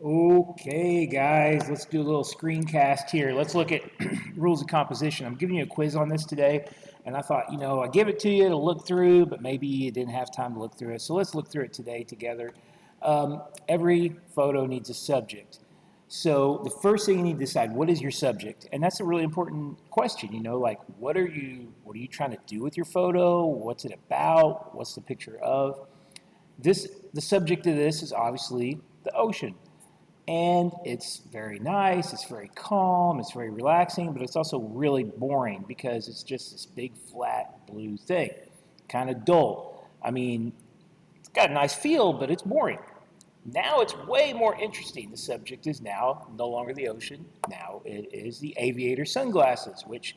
Okay, guys, let's do a little screencast here. Let's look at rules of composition. I'm giving you a quiz on this today, and I thought, I give it to you to look through, but maybe you didn't have time to look through it. So let's look through it today together. Every photo needs a subject. So the first thing you need to decide, what is your subject? And that's a really important question, like what are you trying to do with your photo? What's it about? What's the picture of? The subject of this is obviously the ocean. And it's very nice, it's very calm, it's very relaxing, but it's also really boring because it's just this big flat blue thing. Kind of dull. I mean, it's got a nice feel, but it's boring. Now it's way more interesting. The subject is now no longer the ocean. Now it is the aviator sunglasses, which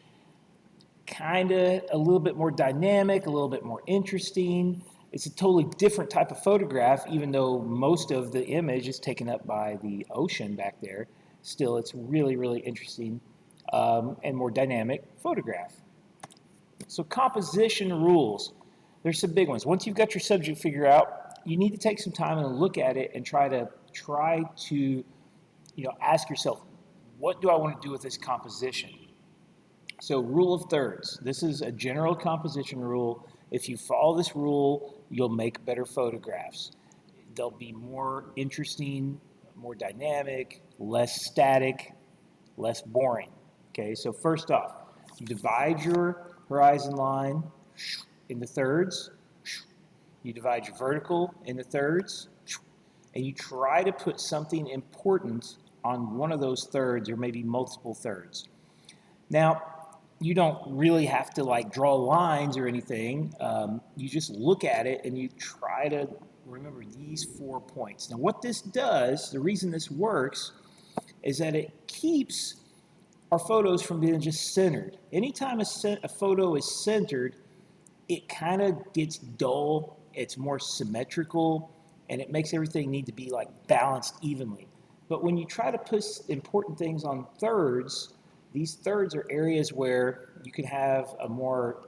kind of a little bit more dynamic, a little bit more interesting. It's a totally different type of photograph, even though most of the image is taken up by the ocean back there. Still, it's really, really interesting and more dynamic photograph. So composition rules. There's some big ones. Once you've got your subject figured out, you need to take some time and look at it and try to ask yourself, what do I want to do with this composition? So rule of thirds. This is a general composition rule. If you follow this rule, you'll make better photographs. They'll be more interesting, more dynamic, less static, less boring. Okay, so first off, you divide your horizon line into thirds. You divide your vertical into thirds. And you try to put something important on one of those thirds or maybe multiple thirds. Now, you don't really have to like draw lines or anything. You just look at it and you try to remember these 4 points. Now, what this does, the reason this works, is that it keeps our photos from being just centered. Anytime a photo is centered, it kind of gets dull, it's more symmetrical, and it makes everything need to be like balanced evenly. But when you try to put important things on thirds, these thirds are areas where you can have a more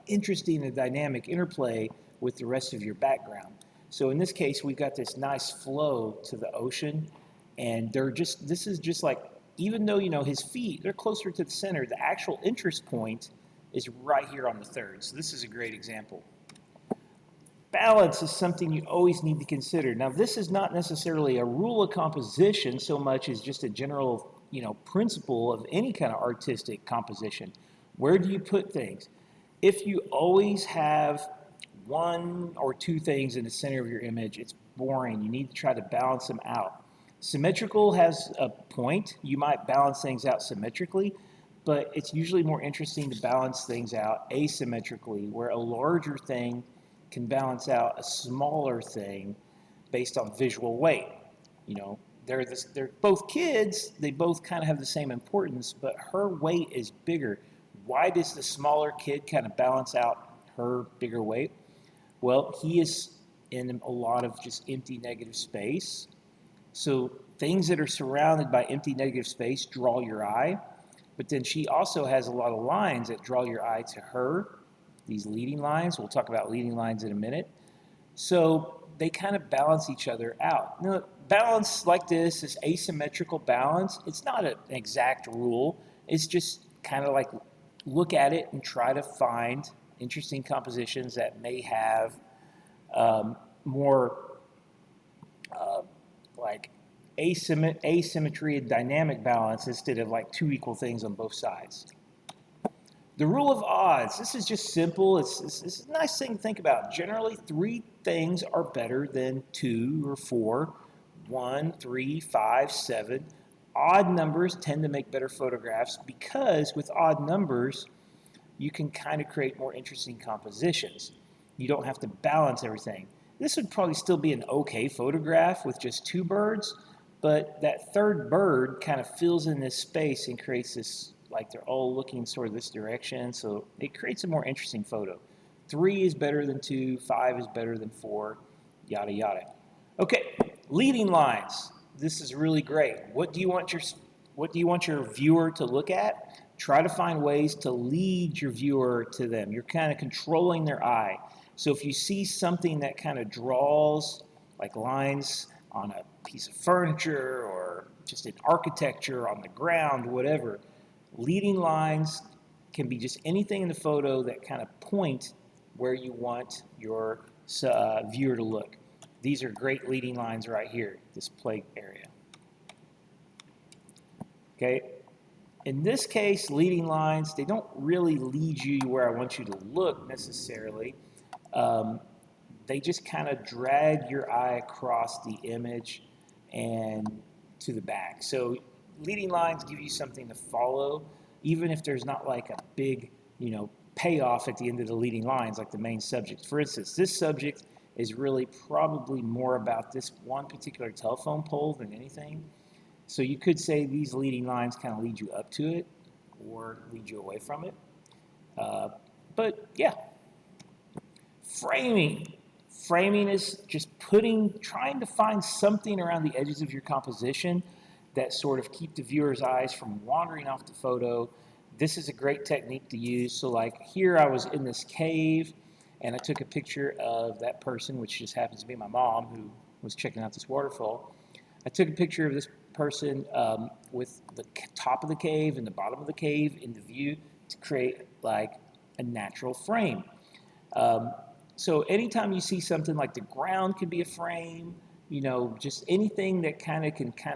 interesting and dynamic interplay with the rest of your background. So in this case, we've got this nice flow to the ocean, and this is just like, even though his feet, they're closer to the center, the actual interest point is right here on the third. So this is a great example. Balance is something you always need to consider. Now, this is not necessarily a rule of composition so much as just a general principle of any kind of artistic composition. Where do you put things? If you always have one or two things in the center of your image, it's boring. You need to try to balance them out. Symmetrical has a point. You might balance things out symmetrically, but it's usually more interesting to balance things out asymmetrically, where a larger thing can balance out a smaller thing based on visual weight. They're both kids. They both kind of have the same importance, but her weight is bigger. Why does the smaller kid kind of balance out her bigger weight? Well, he is in a lot of just empty negative space. So things that are surrounded by empty negative space draw your eye, but then she also has a lot of lines that draw your eye to her, these leading lines. We'll talk about leading lines in a minute. So they kind of balance each other out. Now, balance like this is asymmetrical balance. It's not an exact rule. It's just kind of like look at it and try to find interesting compositions that may have more like asymmetry and dynamic balance instead of like two equal things on both sides. The rule of odds, this is just simple. It's a nice thing to think about. Generally, 3 things are better than 2 or 4, 1, 3, 5, 7. Odd numbers tend to make better photographs because with odd numbers, you can kind of create more interesting compositions. You don't have to balance everything. This would probably still be an okay photograph with just 2 birds, but that third bird kind of fills in this space and creates this, like they're all looking sort of this direction, so it creates a more interesting photo. 3 is better than 2, 5 is better than 4, yada yada. Okay, leading lines. This is really great. What do you want your viewer to look at? Try to find ways to lead your viewer to them. You're kind of controlling their eye. So if you see something that kind of draws, like lines on a piece of furniture or just in architecture, on the ground, whatever. Leading lines can be just anything in the photo that kind of point where you want your viewer to look. These are great leading lines right here, this plate area. Okay, in this case, leading lines, they don't really lead you where I want you to look necessarily. They just kind of drag your eye across the image and to the back. So leading lines give you something to follow, even if there's not like a big, payoff at the end of the leading lines, like the main subject. For instance, this subject is really probably more about this one particular telephone pole than anything. So you could say these leading lines kind of lead you up to it or lead you away from it. But yeah, framing. Framing is just trying to find something around the edges of your composition that sort of keep the viewer's eyes from wandering off the photo. This is a great technique to use. So like here I was in this cave and I took a picture of that person, which just happens to be my mom, who was checking out this waterfall. I took a picture of this person with the top of the cave and the bottom of the cave in the view to create like a natural frame. So anytime you see something like the ground can be a frame, just anything that can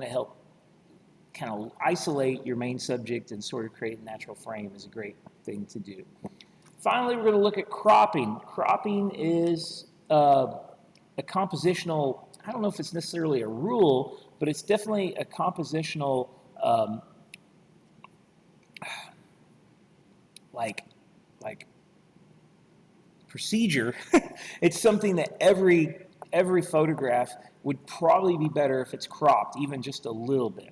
help kind of isolate your main subject and sort of create a natural frame is a great thing to do. Finally, we're going to look at cropping. Cropping is a compositional, I don't know if it's necessarily a rule, but it's definitely a compositional like procedure. It's something that every photograph would probably be better if it's cropped, even just a little bit.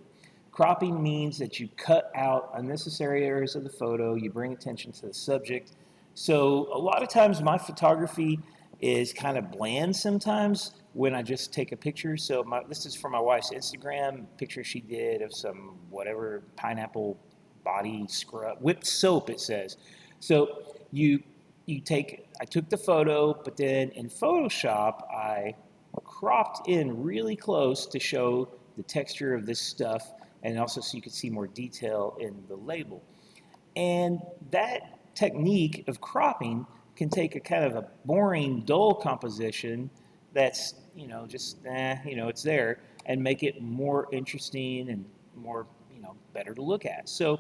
Cropping means that you cut out unnecessary areas of the photo, you bring attention to the subject. So a lot of times my photography is kind of bland sometimes when I just take a picture. So this is from my wife's Instagram picture she did of some whatever pineapple body scrub, whipped soap it says. So I took the photo, but then in Photoshop I cropped in really close to show the texture of this stuff and also so you could see more detail in the label. And that technique of cropping can take a kind of a boring, dull composition that's, it's there, and make it more interesting and more, better to look at. So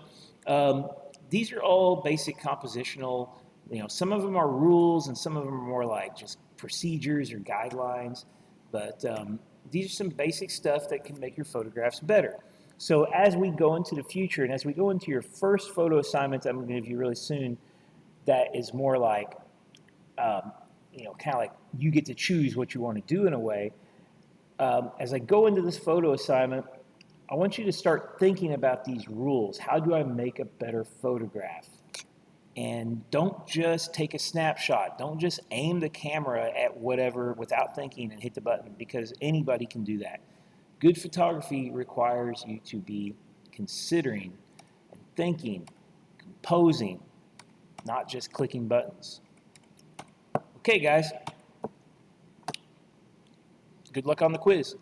these are all basic compositional, some of them are rules and some of them are more like just procedures or guidelines, but these are some basic stuff that can make your photographs better. So as we go into the future and as we go into your first photo assignment I'm going to give you really soon, that is more like, kind of like you get to choose what you want to do in a way. As I go into this photo assignment, I want you to start thinking about these rules. How do I make a better photograph? And don't just take a snapshot. Don't just aim the camera at whatever without thinking and hit the button, because anybody can do that. Good photography requires you to be considering and thinking, composing, not just clicking buttons. Okay, guys. Good luck on the quiz.